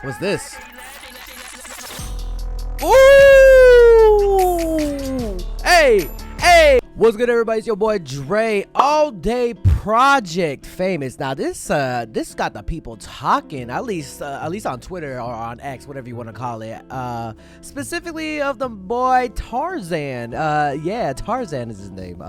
What's this? Ooh! Hey! Hey! What's good, everybody? It's your boy Dre. All Day Project famous. Now this got the people talking. At least on Twitter or on X, whatever you want to call it. Specifically of the boy Tarzan. Yeah, Tarzan is his name.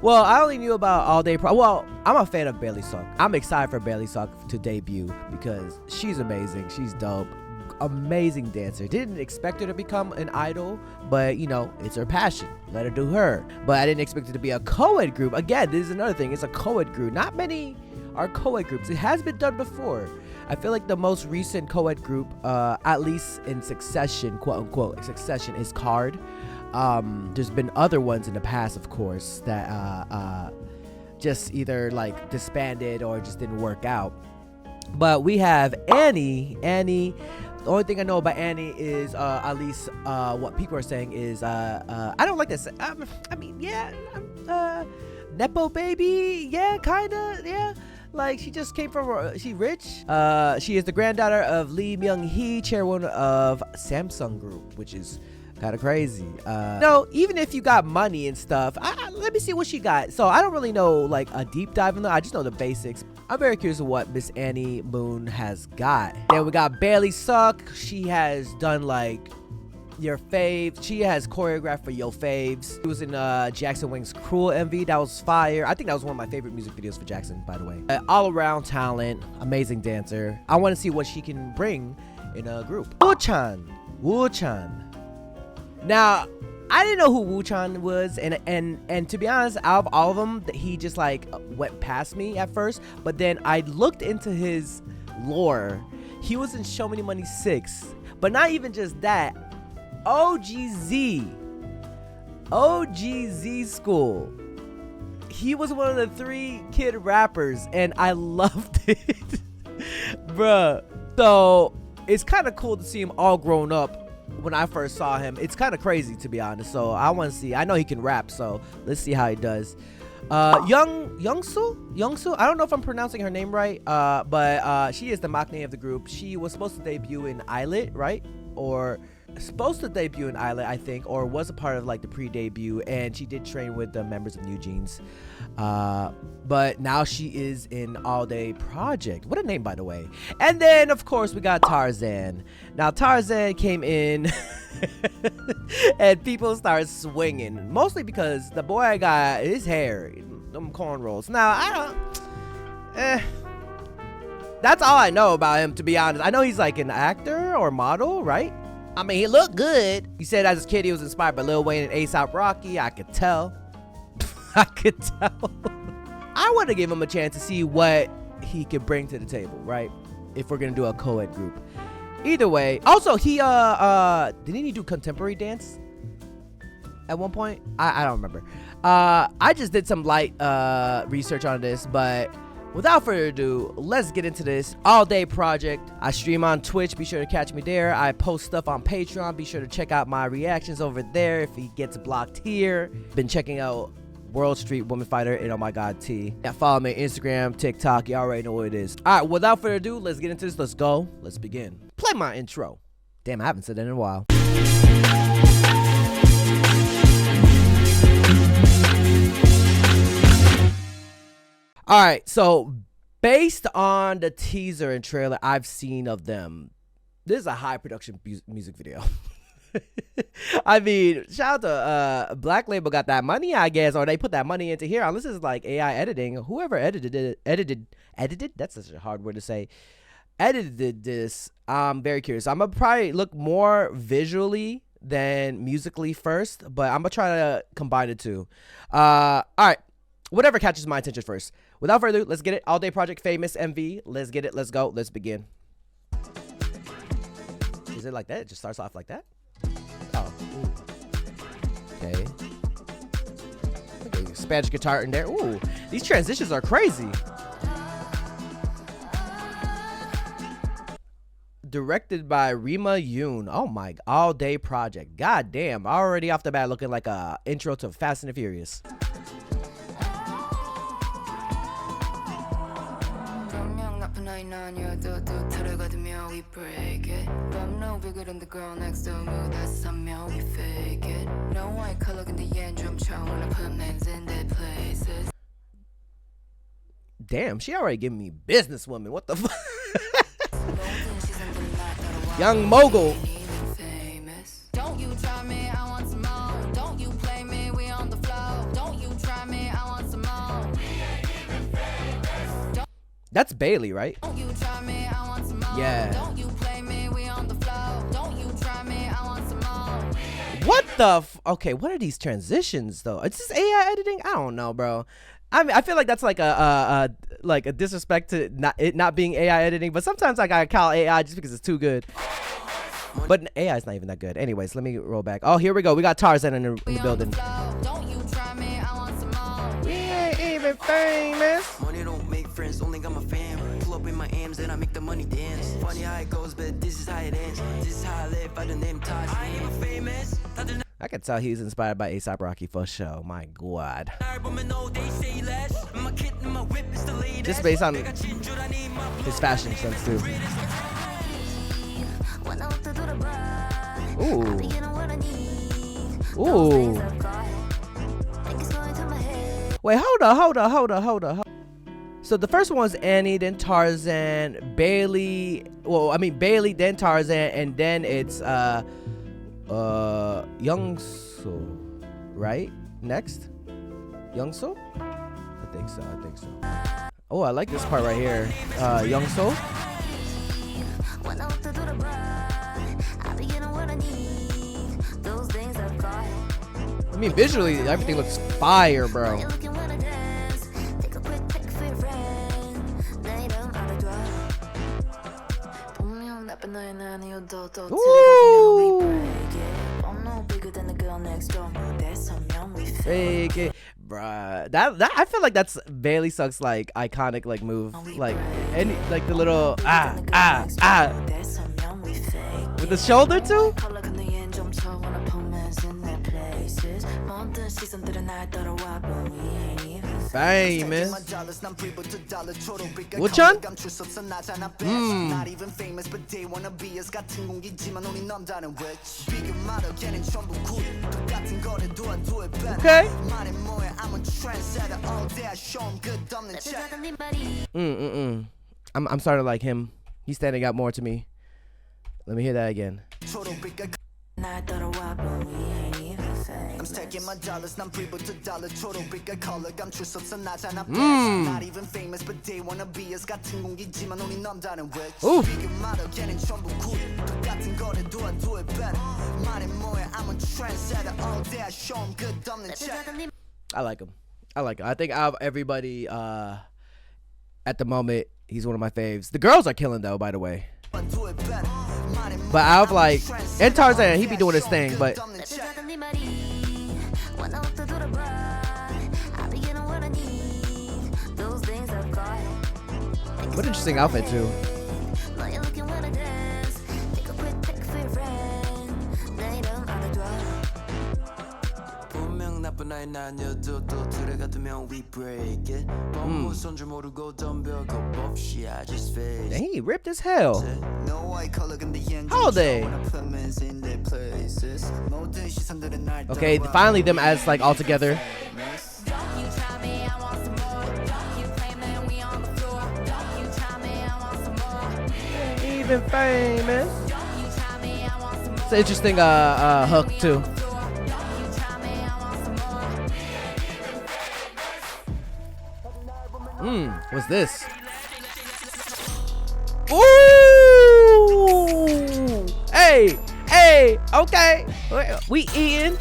Well, I only knew about All Day Well, I'm a fan of Bailey Suk. I'm excited for Bailey Suk to debut because she's amazing. She's dope. Amazing dancer. Didn't expect her to become an idol, but you know, it's her passion. Let her do her. But I didn't expect it to be a co-ed group. Again, this is another thing. It's a co-ed group. Not many are co-ed groups. It has been done before. I feel like the most recent co-ed group, at least in succession, quote unquote, succession, is Card. There's been other ones in the past, of course, that just either like disbanded or just didn't work out. But we have Annie. The only thing I know about Annie is at least what people are saying is I don't like this. I mean, yeah, nepo baby, yeah, kinda, yeah. Like, she just came from, she rich. She is the granddaughter of Lee Myung-hee, chairwoman of Samsung Group, which is kind of crazy. No, even if you got money and stuff, let me see what she got. So I don't really know like a deep dive in there. I just know the basics. I'm very curious of what Miss Annie Moon has got. Then we got Bailey Suk. She has done like your faves. She has choreographed for your faves. She was in Jackson Wang's Cruel MV. That was fire. I think that was one of my favorite music videos for Jackson, by the way. All around talent, amazing dancer. I want to see what she can bring in a group. Wu-chan. Now, I didn't know who Wu-chan was, and to be honest, out of all of them, he just like went past me at first. But then I looked into his lore. He was in Show Me the Money 6, but not even just that. OGZ School. He was one of the 3 kid rappers, and I loved it, bruh. So it's kind of cool to see him all grown up. When I first saw him, it's kind of crazy, to be honest. So I want to see. I know he can rap, so let's see how he does. Youngsu. I don't know if I'm pronouncing her name right, but she is the maknae of the group. She was supposed to debut in Islet, right? Or supposed to debut in Islet, I think, or was a part of like the pre-debut, and she did train with the members of New Jeans. But now she is in All Day Project. What a name, by the way. And then of course we got Tarzan. Now Tarzan came in and people started swinging, mostly because the boy got his hair, them cornrows. Now I don't that's all I know about him, to be honest. I know he's like an actor or model, right? I mean, he looked good. He said as a kid he was inspired by Lil Wayne and A$AP Rocky. I could tell. I want to give him a chance to see what he could bring to the table, right? If we're gonna do a co-ed group. Either way. Also, he didn't he do contemporary dance at one point? I don't remember. I just did some light research on this, but without further ado, let's get into this All Day Project. I stream on Twitch. Be sure to catch me there. I post stuff on Patreon. Be sure to check out my reactions over there if he gets blocked here. Been checking out World Street Woman Fighter and Oh My God T. Yeah, follow me on Instagram, TikTok. You already know what it is. All right, without further ado, let's get into this. Let's go. Let's begin. Play my intro. Damn, I haven't said that in a while. All right, so based on the teaser and trailer I've seen of them, this is a high production music video. I mean, shout out to Black Label got that money, I guess, or they put that money into here. Unless it's like AI editing. Whoever edited, that's such a hard word to say. Edited this. I'm very curious. I'm gonna probably look more visually than musically first, but I'm gonna try to combine the two. All right. Whatever catches my attention first. Without further ado, let's get it. All Day Project famous MV. Let's get it. Let's go. Let's begin. Is it like that? It just starts off like that? Oh. Ooh. Okay. Okay. Spanish guitar in there. Ooh. These transitions are crazy. Directed by Rima Yoon. Oh my. All Day Project. God damn. Already off the bat looking like a intro to Fast and the Furious. we break it. I'm no bigger than the girl next to me. That's somehow we fake it. No white color in the end, drum chow when I put men's in their places. Damn, she already giving me businesswoman. What the fuck? Young mogul. Don't you try me, I want some more. Don't you play me, we on the floor. Don't you try me, I want some more. That's Bailey, right? Don't you try me, I want some more. Yeah. Don't you play me, we on the floor. Don't you try me, I want some more. What the okay, what are these transitions though? Is this AI editing? I don't know, bro. I mean, I feel like that's like a disrespect to it not being AI editing, but sometimes I gotta call AI just because it's too good. But AI is not even that good. Anyways, let me roll back. Oh, here we go. We got Tarzan in the building. Don't you try me, I want some more. We ain't even famous. Money don't make friends, only got my fam. Pull up in my M's, then I make the money dance. Funny how it goes, but this is how it ends. This is how I live by the name Taj. I ain't even famous. I can tell he's inspired by A$AP Rocky for sure. My God. Just based on his fashion sense too. Ooh. Ooh. Wait, hold up. So the first one was Annie, then Tarzan, Bailey. Well, I mean Bailey, then Tarzan, and then it's Youngso, right? Next, Youngso. I think so. Oh, I like this part right here. Youngso. I mean, visually, everything looks fire, bro. Ooh. Fake it, bruh. That I feel like that's Bailey Sucks like iconic like move, like any like the little with the shoulder too. Famous. Which one? Okay. I'm starting to like him. He's standing out more to me. Let me hear that again. I'm stacking my dollars, I'm people to dollar 초록빛 color 감출 없어 나잖아 not even famous but they wanna be us 같은 공기지만 우리 남다른 왜 비교 말어 걔는 전부 cool 똑같은 거래 do I do it better 말해 뭐해 I'm a trendsetter all day I show 'em 끝없는 check. I like him. I think out of everybody at the moment he's one of my faves. The girls are killing though, by the way. But out of like, and Tarzan, he be doing his thing, but what interesting outfit too. Dang, he ripped as hell. How they? Okay, finally them as like all together. Even famous. It's an interesting hook too. What's this? Ooh! Hey, okay. We eating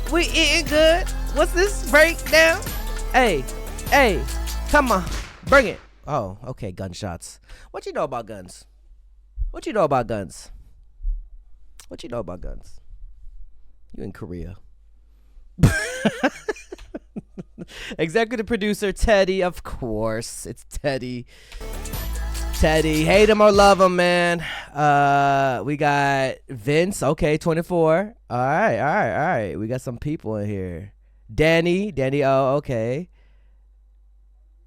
good. What's this breakdown? Hey, come on, bring it. Oh, okay, gunshots. What you know about guns? What you know about guns? You in Korea. Executive producer Teddy, of course. It's Teddy. Hate him or love him, man. We got Vince, okay, 24. All right. We got some people in here. Danny, oh, okay.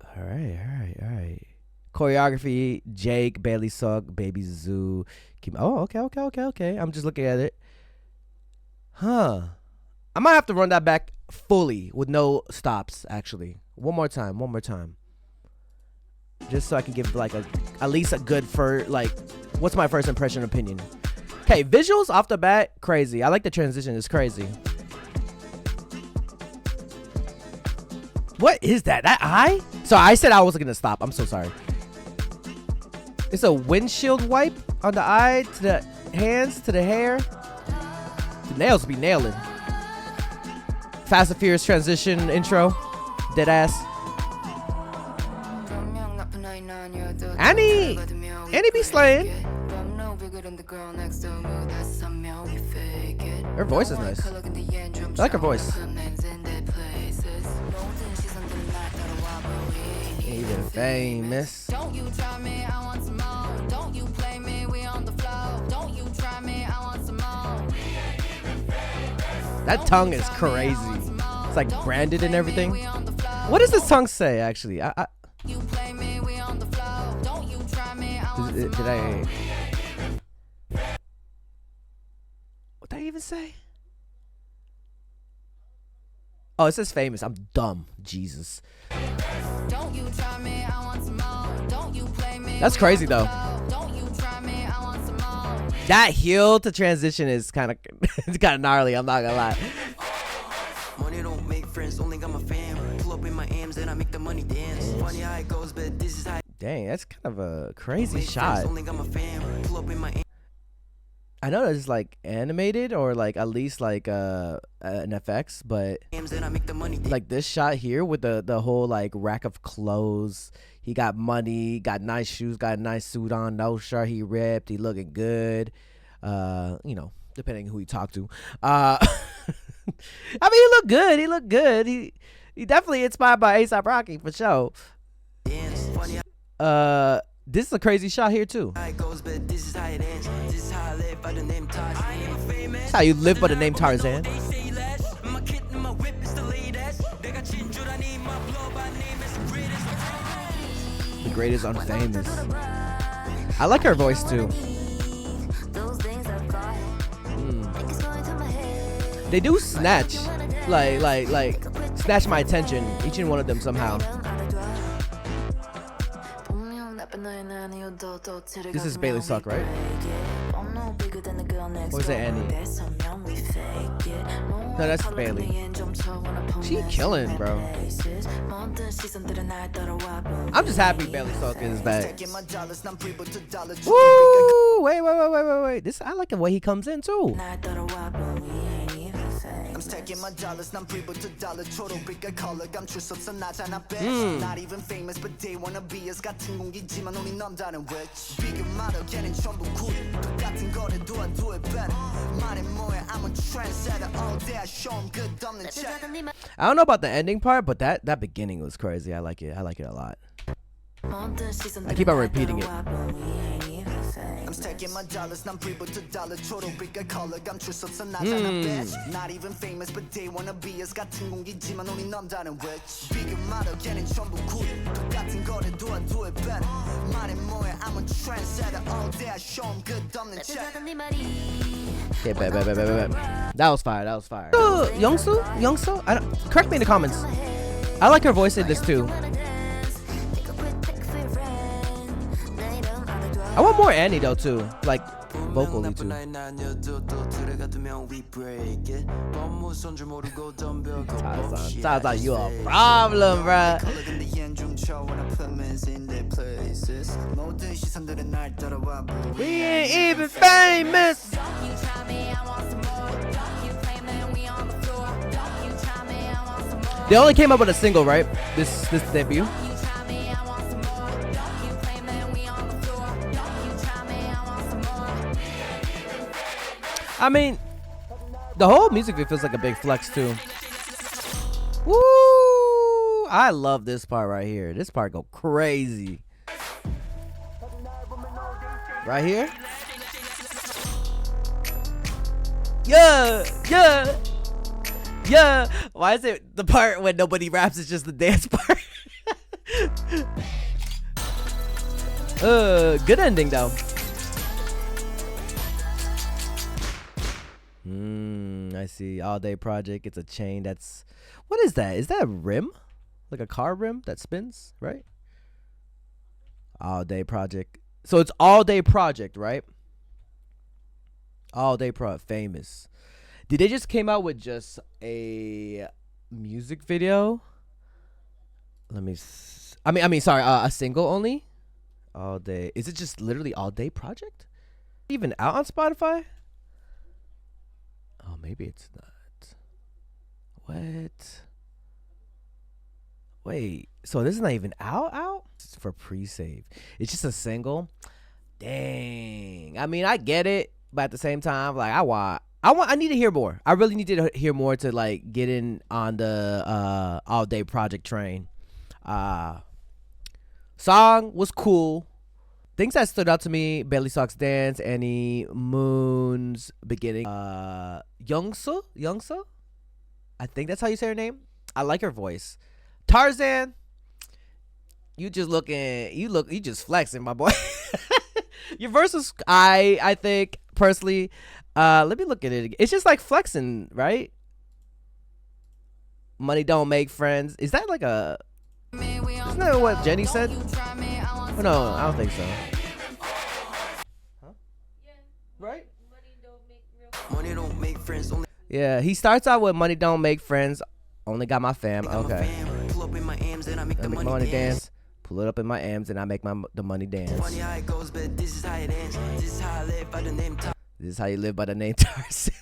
All right. Choreography, Jake, Bailey Sugg, Baby Zoo. Oh, okay. I'm just looking at it. Huh. I might have to run that back fully with no stops, actually. One more time. Just so I can give like at least a good what's my first impression opinion. Okay, visuals off the bat, crazy. I like the transition, it's crazy. What is that? That eye? So I said I wasn't gonna stop. I'm so sorry. It's a windshield wipe on the eye, to the hands, to the hair. The nails be nailing. Fast and Furious transition intro. Dead ass. Annie be slaying. Her voice is nice. I like her voice. Even famous. Don't you try me, I want some more. Don't you play me, we on the floor. Don't you try me, I want some more. That tongue is crazy. It's like branded and everything. What does this tongue say actually? You play me, we on the floor. Don't you try me, I want some more. What did I even say? Oh, it says famous. I'm dumb. Jesus. Don't you try me, I want some more. Don't you play me. That's crazy though. Don't you try me, I want some more. That heel to transition is kind of it's kind of gnarly. I'm not gonna lie. Money don't make friends, only got my fam. Pull up in my AMs and I make the money dance. Funny how it goes, but this is how. Dang, that's kind of a crazy shot. Only got my fam. Pull up in my I know it's like animated or like at least like an FX, but like this shot here with the whole like rack of clothes. He got money, got nice shoes, got a nice suit on, no shirt, he ripped, he looking good. You know, depending who he talked to. I mean, he looked good. He looked good. He definitely inspired by A$AP Rocky for sure. This is a crazy shot here too. This is how you live by the name Tarzan. The greatest unfamous. I like her voice too. They do snatch, like snatch my attention. Each and one of them somehow. This is Bailey Sugg, right? Or is it Annie? No, that's Bailey. She killing, bro. I'm just happy Bailey Sugg is back. Woo! Wait. This, I like the way he comes in too. I'm stacking my dollars, I'm to dollar 초록빛깔 color 감출 수 없어 나잖아 bitch. Not even famous but they wanna be us 같은 공기지만 우리 남다른 witch. 비교 말어 걔는 전부 구리 똑같은 거를 do I do it better. 말해 뭐야 I'm a trendsetter all day I show 'em good 없는 check. I don't know about the ending part, but that beginning was crazy. I like it a lot. I keep on repeating it. I'm stacking my dollars, I'm to dollar 초록빛깔 color 감출 수 없어 나잖아 bitch. Not even famous but they wanna be us 같은 공기지만 우리 남다른 witch. 비교 말어 걔는 전부 구리 똑같은 거를 do I do it better. 말해 뭐야 I'm a trendsetter all day I show 'em good 없는 check. Okay, bet. That was fire. Youngsu? Correct me in the comments. I like her voice in this too. I want more Annie though too, like vocally too. Sounds like you a problem, bruh. We ain't even famous. They only came up with a single, right? This debut. I mean, the whole music video feels like a big flex too. Woo! I love this part right here. This part go crazy. Right here. Yeah. Why is it the part when nobody raps is just the dance part? Good ending though. I see. All Day Project. It's a chain. That's, what is that? Is that a rim? Like a car rim that spins, right? All Day Project. So it's All Day Project, right? All Day famous. Did they just came out with just a music video? Let me. I mean, sorry, a single only. All Day. Is it just literally All Day Project? Even out on Spotify? Oh, maybe it's not. What? Wait. So this is not even out? It's for pre-save. It's just a single. Dang. I mean, I get it, but at the same time, like I need to hear more. I really need to hear more to like get in on the All Day Project train. Song was cool. Things that stood out to me: Bailey Sock's dance, Annie Moon's beginning, Youngsu. I think that's how you say her name. I like her voice. Tarzan, you just flexing, my boy. Your verse is, I think personally. Let me look at it again. It's just like flexing, right? Money don't make friends. Is that like a? Isn't that what Jenny said? Oh, no, I don't think so. Huh? Right? Money don't make friends. Only Yeah, he starts out with money don't make friends. Only got my fam. Okay. pull up in my AMs and I make I the make money money dance. dance. Pull it up in my AMs and I make the money dance. Funny how it goes, but this is how it ends. This is how I live by the name Tom. This is how you live by the name Tarzan.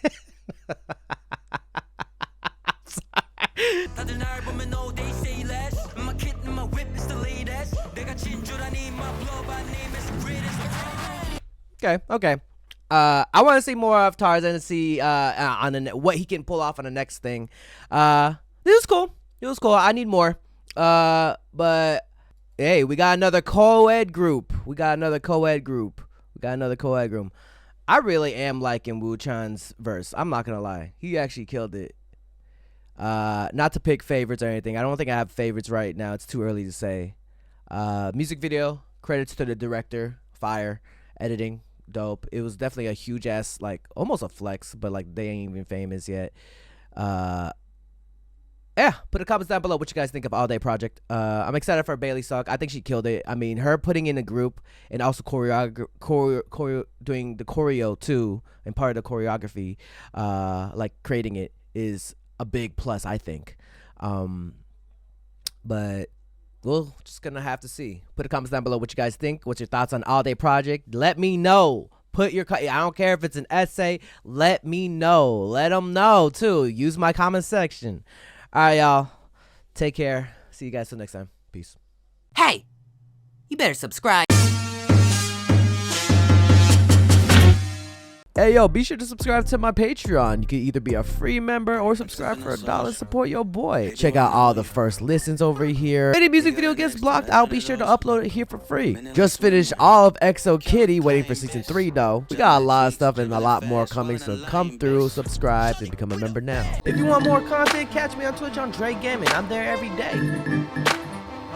다들 날 보면 no they say less. My kid and my whip is the latest. 내가 진주라니 my blood by name is the greatest. Okay. I want to see more of Tarzan and see on what he can pull off on the next thing. This was cool. It was cool. I need more. But hey, we got another co-ed group. I really am liking Wu Chan's verse. I'm not gonna lie. He actually killed it. Not to pick favorites or anything. I don't think I have favorites right now. It's too early to say. Music video, credits to the director. Fire. Editing, dope. It was definitely a huge ass, like almost a flex, but like they ain't even famous yet. Yeah, put a comments down below what you guys think of All Day Project. I'm excited for Bailey Sock. I think she killed it. I mean, her putting in a group and also doing the choreo too, and part of the choreography, like creating it is a big plus, I think. But we're just gonna have to see. Put a comments down below what you guys think. What's your thoughts on All Day Project? Let me know. Put your, I don't care if it's an essay. Let me know. Let them know too. Use my comment section. All right, y'all. Take care. See you guys till next time. Peace. Hey, you better subscribe. Hey, yo, be sure to subscribe to my Patreon. You can either be a free member or subscribe for $1. Support your boy. Check out all the first listens over here. If any music video gets blocked, I'll be sure to upload it here for free. Just finished all of Exo Kitty, waiting for season 3 though. We got a lot of stuff and a lot more coming, so come through, subscribe, and become a member now. If you want more content, catch me on Twitch on Jrekml. I'm there every day.